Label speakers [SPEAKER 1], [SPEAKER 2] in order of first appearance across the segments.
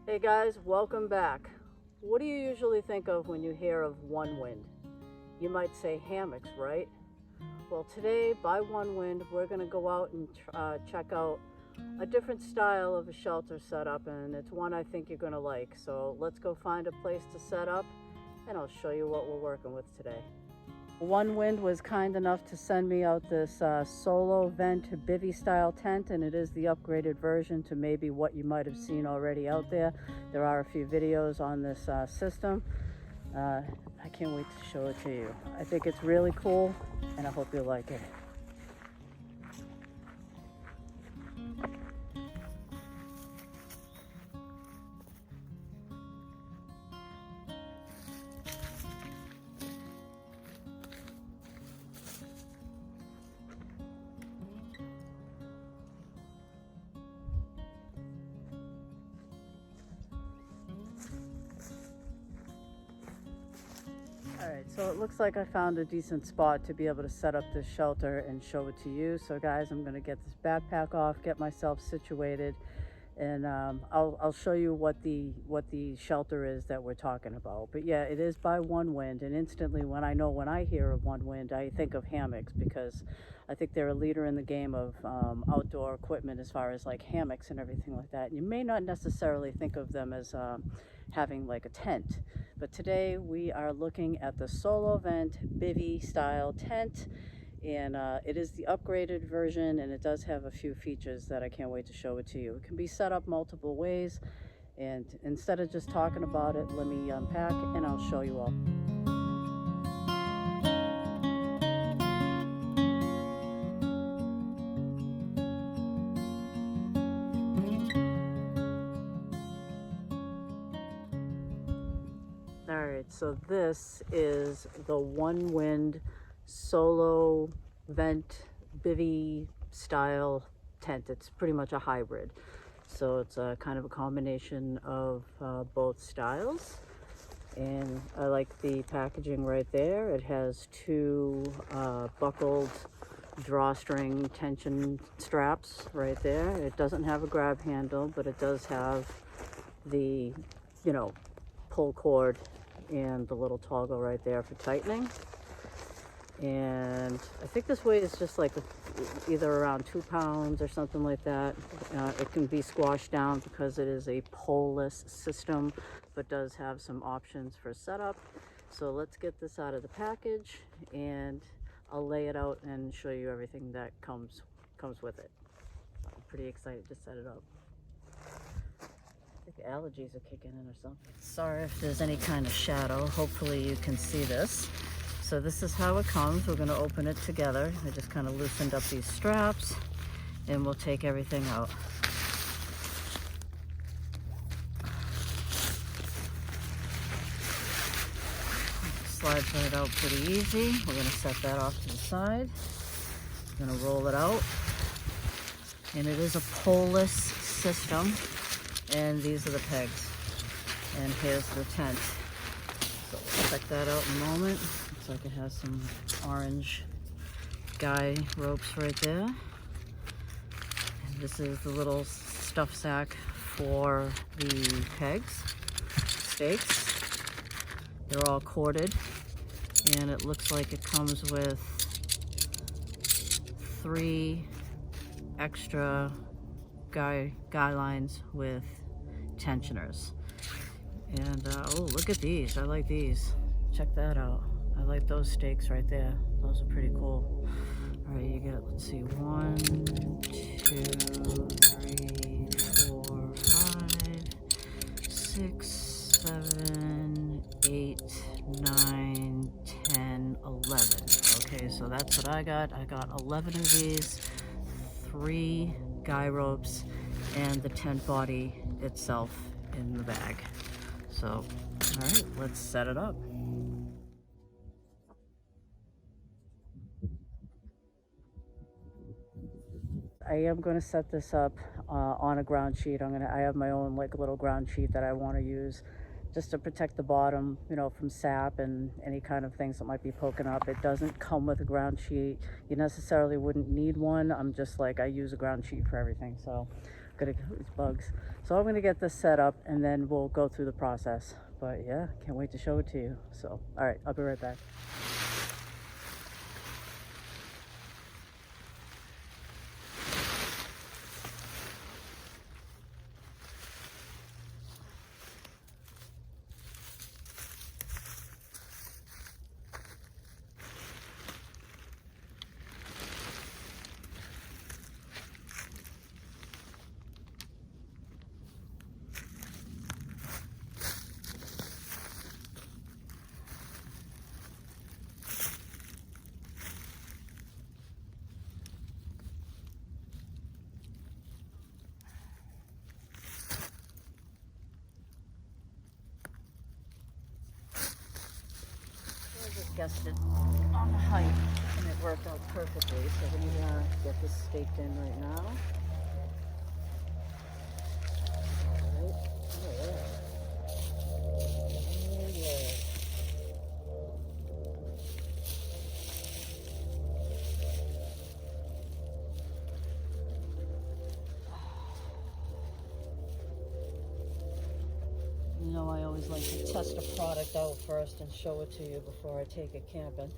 [SPEAKER 1] Hey guys, welcome back. What do you usually think of when you hear of Onewind? You might say hammocks, right? Well, today by Onewind, we're going to go out and check out a different style of a shelter setup, and it's one I think you're going to like. So let's go find a place to set up, and I'll show you what we're working with today. Onewind was kind enough to send me out this Solovent Bivy style tent, and it is the upgraded version to maybe what you might have seen already out there. There are a few videos on this system. I can't wait to show it to you. I think it's really cool, and I hope you like it. Alright, so it looks like I found a decent spot to be able to set up this shelter and show it to you. So guys, I'm going to get this backpack off, get myself situated, and I'll show you what the shelter is that we're talking about. But yeah, it is by Onewind, and instantly when I hear of Onewind, I think of hammocks, because I think they're a leader in the game of outdoor equipment as far as like hammocks and everything like that. You may not necessarily think of them as having like a tent, but today we are looking at the Solovent Bivy style tent, and it is the upgraded version, and it does have a few features that I can't wait to show it to you. It can be set up multiple ways, and instead of just talking about it, let me unpack and I'll show you all. Alright, so this is the Onewind Solovent Bivy style tent. It's pretty much a hybrid. So it's a kind of a combination of both styles. And I like the packaging right there. It has two buckled drawstring tension straps right there. It doesn't have a grab handle, but it does have the, pull cord and the little toggle right there for tightening. And I think this weight is just like either around 2 pounds or something like that. It can be squashed down because it is a pole-less system, but does have some options for setup. So let's get this out of the package, and I'll lay it out and show you everything that comes with it. I'm pretty excited to set it up. I think allergies are kicking in or something. Sorry if there's any kind of shadow. Hopefully you can see this. So this is how it comes. We're going to open it together. I just kind of loosened up these straps, and we'll take everything out. Slides right out pretty easy. We're going to set that off to the side. I'm going to roll it out. And it is a pole-less system. And these are the pegs. And here's the tent. So we'll check that out in a moment. Looks like it has some orange guy ropes right there. And this is the little stuff sack for the pegs, stakes. They're all corded, and it looks like it comes with 3 extra guy lines with tensioners. And oh, look at these. I like these. Check that out. I like those stakes right there. Those are pretty cool. All right, you get, let's see, 1, 2, 3, 4, 5, 6, 7, 8, 9, 10, 11. Okay, so that's what I got. I got 11 of these, 3 guy ropes, and the tent body itself in the bag. So, all right, let's set it up. I am going to set this up on a ground sheet. I have my own like little ground sheet that I want to use just to protect the bottom, from sap and any kind of things that might be poking up. It doesn't come with a ground sheet. You necessarily wouldn't need one. I'm just like, I use a ground sheet for everything. So Gotta get these bugs. So I'm gonna get this set up and then we'll go through the process. But yeah, can't wait to show it to you. So, all right, I'll be right back. Guessed it on the height and it worked out perfectly. So I'm gonna get this staked in right now. All right. You know, I always like to test a product out first and show it to you before I take it camping.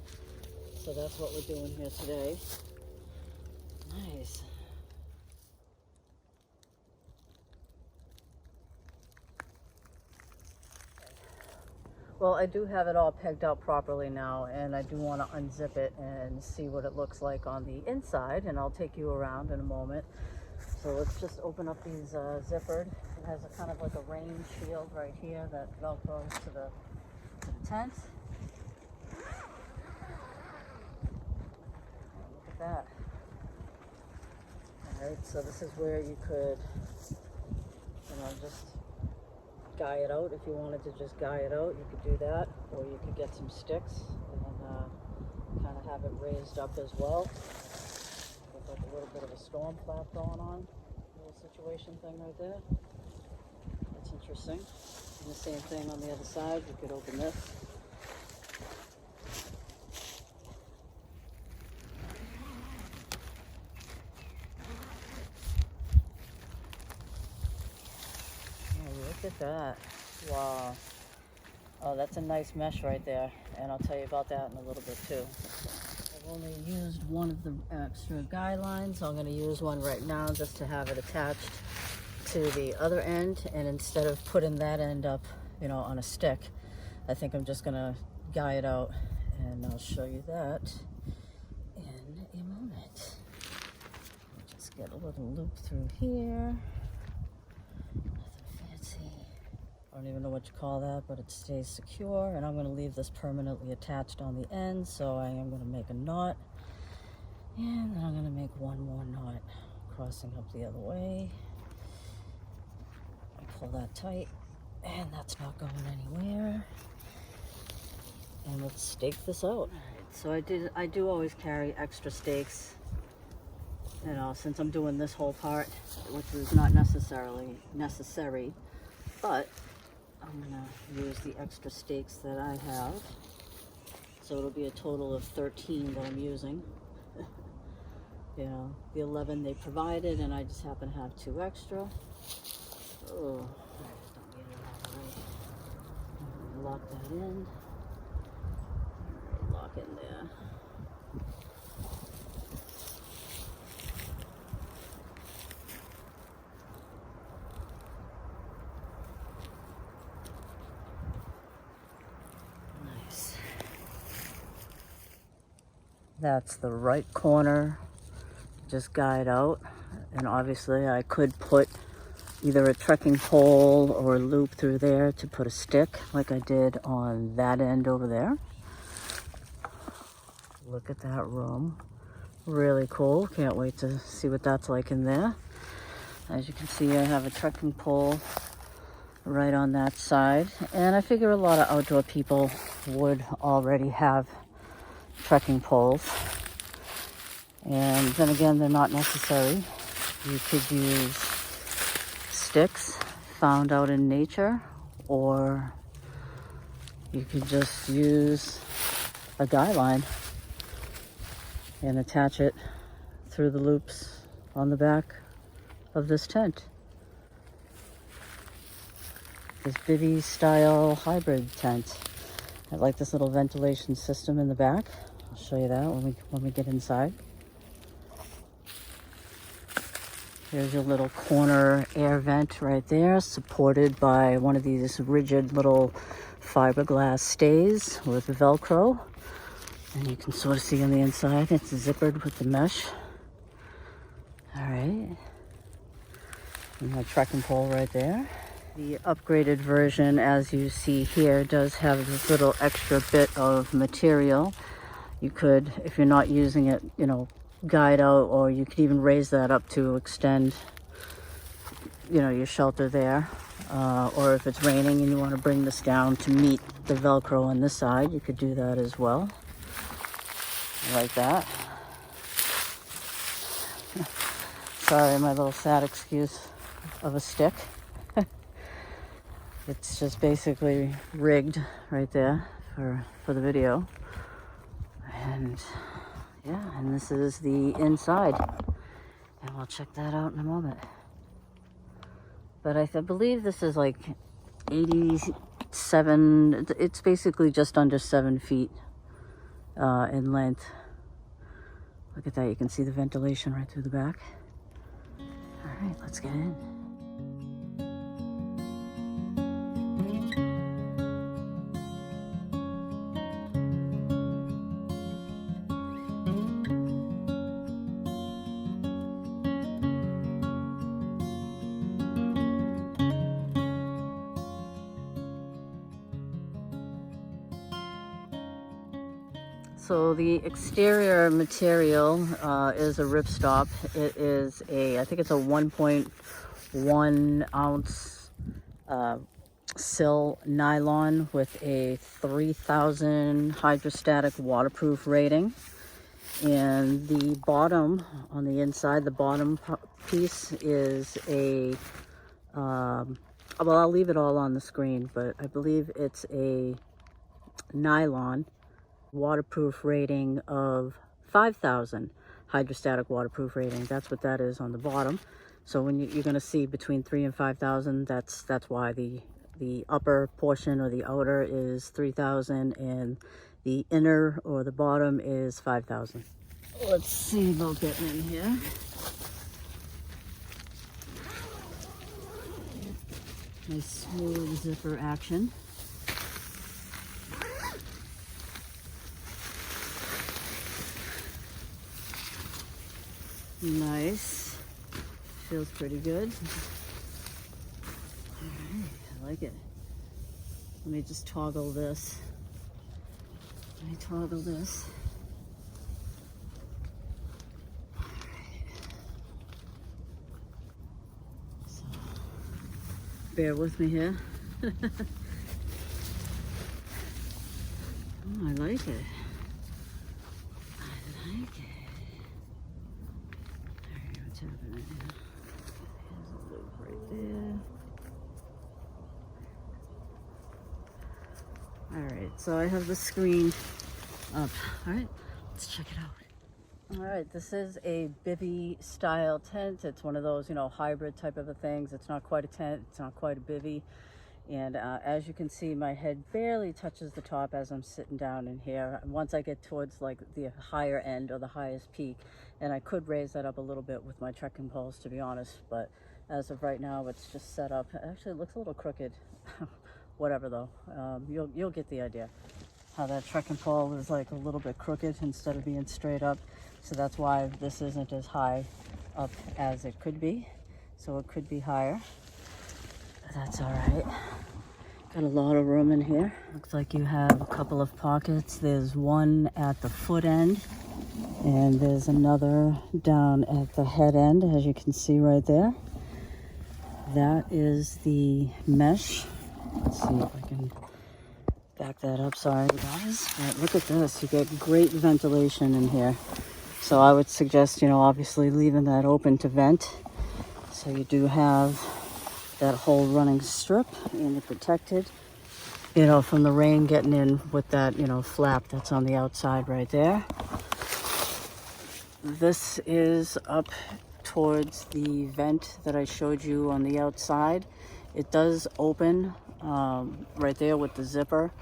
[SPEAKER 1] So that's what we're doing here today. Nice. Well, I do have it all pegged out properly now, and I do want to unzip it and see what it looks like on the inside, and I'll take you around in a moment. So let's just open up these zippered. It has a kind of like a rain shield right here that velcros to the tent. Look at that. All right, so this is where you could, just guy it out. If you wanted to just guy it out, you could do that, or you could get some sticks and kind of have it raised up as well. With like a little bit of a storm flap going on. Little situation thing right there. That's interesting. And the same thing on the other side. You could open this. Oh, look at that. Wow. Oh, that's a nice mesh right there. And I'll tell you about that in a little bit too. I've only used one of the extra guy lines. I'm going to use one right now just to have it attached to the other end, and instead of putting that end up, on a stick, I think I'm just going to guy it out, and I'll show you that in a moment. Just get a little loop through here. Nothing fancy. I don't even know what you call that, but it stays secure, and I'm going to leave this permanently attached on the end, so I am going to make a knot, and then I'm going to make one more knot crossing up the other way. I pull that tight, and that's not going anywhere. And let's stake this out. So I do always carry extra stakes, since I'm doing this whole part, which is not necessarily necessary, but I'm gonna use the extra stakes that I have. So it'll be a total of 13 that I'm using. The 11 they provided, and I just happen to have 2 extra. Oh, I just don't get it all right. Lock that in. All right, lock in there. Nice. That's the right corner. Just guide out, and obviously I could put either a trekking pole or a loop through there to put a stick like I did on that end over there. Look at that room. Really cool. Can't wait to see what that's like in there. As you can see, I have a trekking pole right on that side, and I figure a lot of outdoor people would already have trekking poles. And then again, they're not necessary. You could use sticks found out in nature, or you could just use a guy line and attach it through the loops on the back of this tent. this Bivy style hybrid tent. I like this little ventilation system in the back. I'll show you that when we get inside. Here's your little corner air vent right there, supported by one of these rigid little fiberglass stays with Velcro. And you can sort of see on the inside, it's zippered with the mesh. All right. And my trekking pole right there. The upgraded version, as you see here, does have this little extra bit of material. You could, if you're not using it, you know, guide out, or you could even raise that up to extend, you know, your shelter there. Or if it's raining and you want to bring this down to meet the Velcro on this side, you could do that as well. Like that. Sorry, my little sad excuse of a stick. It's just basically rigged right there for the video. And yeah, and this is the inside, and we'll check that out in a moment. But I believe this is like 87, it's basically just under 7 feet in length. Look at that, you can see the ventilation right through the back. All right, let's get in. So the exterior material is a ripstop. It is I think it's a 1.1 ounce sill nylon with a 3000 hydrostatic waterproof rating. And the bottom, on the inside, the bottom piece is well, I'll leave it all on the screen, but I believe it's a nylon waterproof rating of 5000 hydrostatic waterproof rating. That's what that is on the bottom. So when you're going to see between 3 and 5000, that's why the upper portion or the outer is 3000 and the inner or the bottom is 5000. Let's see about getting in here. Nice smooth zipper action. Nice. Feels pretty good. All right, I like it. Let me just toggle this. Let me toggle this. All right. So, bear with me here. Oh, I like it. I like it. What's happening here? There's a loop right there. All right, so I have the screen up. All right, let's check it out. All right, this is a Bivy style tent. It's one of those, you know, hybrid type of things. It's not quite a tent. It's not quite a Bivy. And as you can see, my head barely touches the top as I'm sitting down in here. Once I get towards like the higher end or the highest peak, and I could raise that up a little bit with my trekking poles, to be honest, but as of right now, it's just set up. Actually, it looks a little crooked. Whatever though, you'll get the idea. How that trekking pole is like a little bit crooked instead of being straight up. So that's why this isn't as high up as it could be. So it could be higher. That's all right. Got a lot of room in here. Looks like you have a couple of pockets. There's one at the foot end, and there's another down at the head end, as you can see right there. That is the mesh. Let's see if I can back that up. Sorry, guys. But look at this. You get great ventilation in here. So I would suggest, you know, obviously leaving that open to vent. So you do have that whole running strip, and you're protected, you know, from the rain getting in with that, you know, flap that's on the outside right there. This is up towards the vent that I showed you on the outside. It does open right there with the zipper,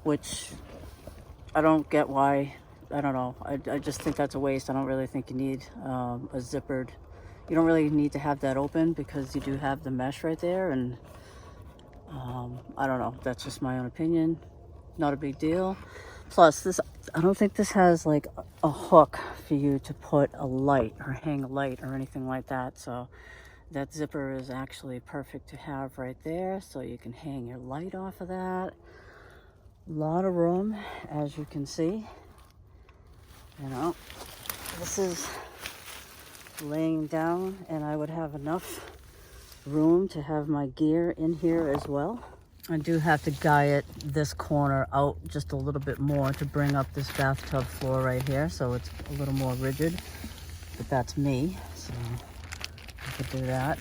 [SPEAKER 1] which I don't get why. I don't know. I just think that's a waste. I don't really think you need a zippered. You don't really need to have that open because you do have the mesh right there. And I don't know. That's just my own opinion. Not a big deal. Plus, this, I don't think this has like a hook for you to put a light or hang a light or anything like that. So that zipper is actually perfect to have right there. So you can hang your light off of that. A lot of room, as you can see. You know, this is laying down, and I would have enough room to have my gear in here as well. I do have to guy this corner out just a little bit more to bring up this bathtub floor right here, so it's a little more rigid, but that's me, so I could do that.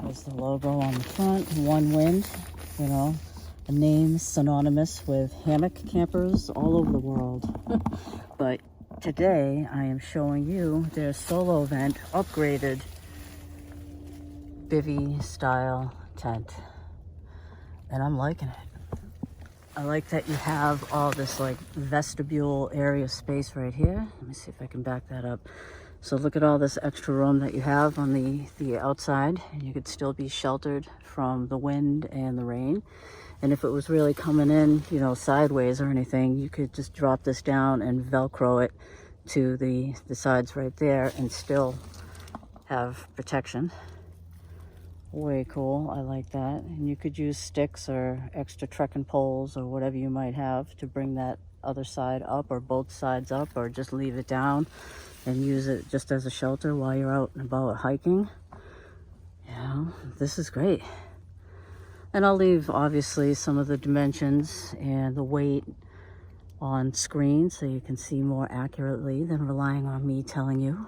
[SPEAKER 1] There's the logo on the front, Onewind, you know, a name synonymous with hammock campers all over the world. But today I am showing you their Solovent upgraded Bivy style tent, and I'm liking it. I like that you have all this like vestibule area space right here. Let me see if I can back that up. So look at all this extra room that you have on the outside, and you could still be sheltered from the wind and the rain. And if it was really coming in, you know, sideways or anything, you could just drop this down and Velcro it to the sides right there and still have protection. Way cool. I like that. And you could use sticks or extra trekking poles or whatever you might have to bring that other side up, or both sides up, or just leave it down and use it just as a shelter while you're out and about hiking. You know, this is great. And I'll leave, obviously, some of the dimensions and the weight on screen so you can see more accurately than relying on me telling you.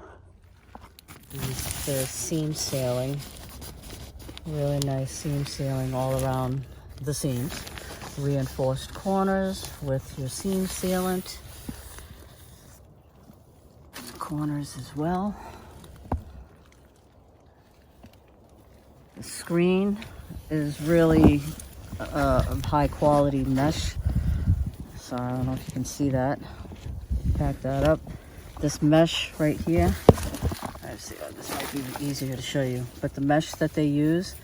[SPEAKER 1] The seam sailing, really nice seam sailing all around the seams. Reinforced corners with your seam sealant. Corners as well. The screen is really high quality mesh, so I don't know if you can see that. Back that up. This mesh right here, let's see, this might be easier to show you, but the mesh that they use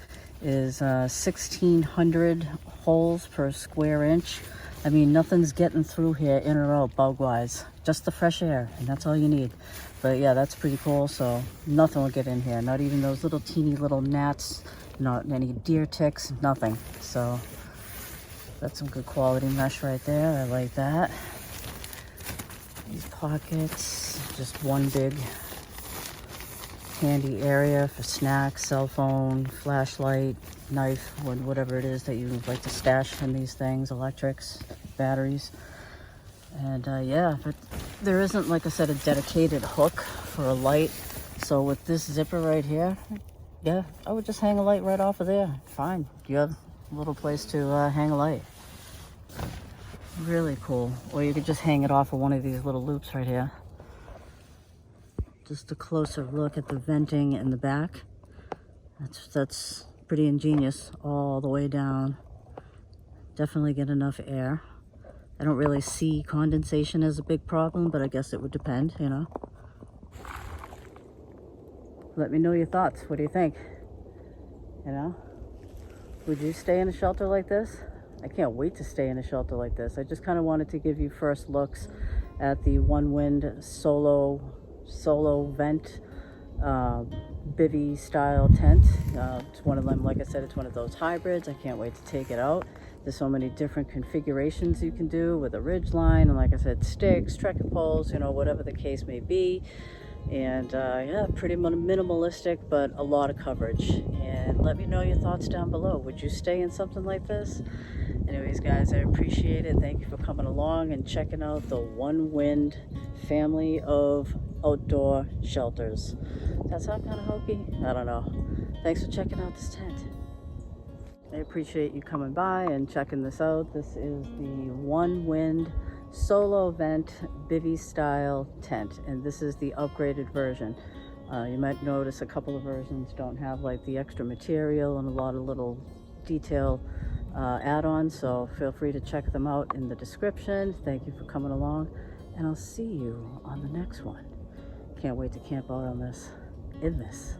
[SPEAKER 1] is 1,600 holes per square inch. I mean, nothing's getting through here in or out bug wise, just the fresh air, and that's all you need. But yeah, that's pretty cool. So nothing will get in here, not even those little teeny little gnats, not any deer ticks, nothing. So that's some good quality mesh right there. I like that. These pockets, just one big handy area for snacks, cell phone, flashlight, knife, whatever it is that you like to stash in these things, electrics, batteries. And yeah, but there isn't, like I said, a dedicated hook for a light. So with this zipper right here, yeah, I would just hang a light right off of there. Fine, you have a little place to hang a light. Really cool. Or you could just hang it off of one of these little loops right here. Just a closer look at the venting in the back. That's pretty ingenious all the way down. Definitely get enough air. I don't really see condensation as a big problem, but I guess it would depend, you know. Let me know your thoughts. What do you think? You know, would you stay in a shelter like this? I can't wait to stay in a shelter like this. I just kind of wanted to give you first looks at the Onewind Solovent Bivy style tent. It's one of them, like I said, it's one of those hybrids. I can't wait to take it out. There's so many different configurations you can do with a ridge line, and like I said, sticks, trekking poles, you know, whatever the case may be. And yeah, pretty minimalistic, but a lot of coverage. And let me know your thoughts down below. Would you stay in something like this? Anyways, guys, I appreciate it. Thank you for coming along and checking out the Onewind family of outdoor shelters. That sound kind of hokey? I don't know. Thanks for checking out this tent. I appreciate you coming by and checking this out. This is the Onewind Solovent Bivy style tent, and this is the upgraded version. You might notice a couple of versions don't have like the extra material and a lot of little detail add-ons, so feel free to check them out in the description. Thank you for coming along, and I'll see you on the next one. Can't wait to camp out on this, in this.